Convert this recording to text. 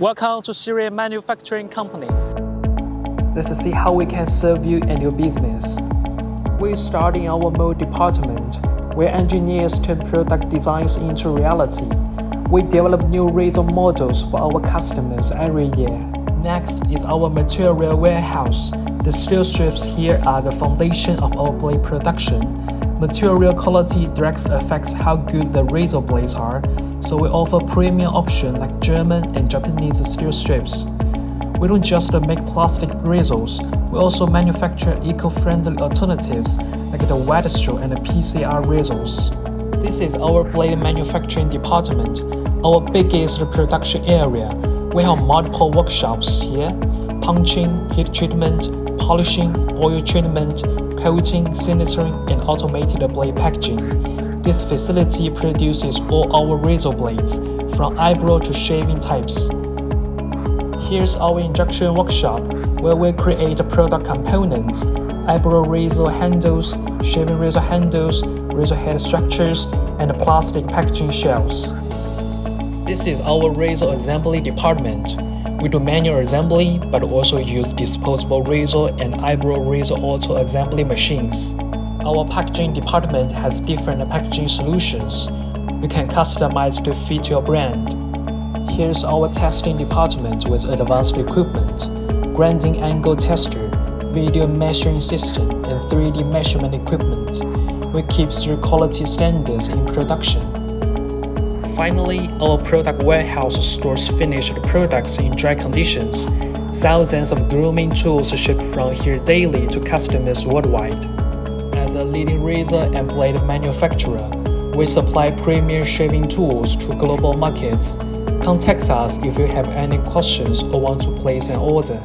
Welcome to Xirui Manufacturing Company. Let's see how we can serve you and your business. We start in our mold department, where engineers turn product designs into reality. We develop new razor models for our customers every year. Next is our material warehouse. The steel strips here are the foundation of our blade production. Material quality directly affects how good the razor blades are, so we offer premium options like German and Japanese steel strips. We don't just make plastic razors, we also manufacture eco-friendly alternatives like the wet straw and the PCR razors. This is our blade manufacturing department, our biggest production area. We have multiple workshops here: punching, heat treatment, polishing, oil treatment, coating, sintering, and automated blade packaging. This facility produces all our razor blades, from eyebrow to shaving types. Here's our injection workshop, where we create product components: eyebrow razor handles, shaving razor handles, razor head structures, and plastic packaging shells. This is our razor assembly department. We do manual assembly, but also use disposable razor and eyebrow razor auto assembly machines. Our packaging department has different packaging solutions. You can customize to fit your brand. Here's our testing department with advanced equipment, grinding angle tester, video measuring system, and 3D measurement equipment. We keep strict quality standards in production. Finally, our product warehouse stores finished products in dry conditions. Thousands of grooming tools ship from here daily to customers worldwide. As a leading razor and blade manufacturer, we supply premier shaving tools to global markets. Contact us if you have any questions or want to place an order.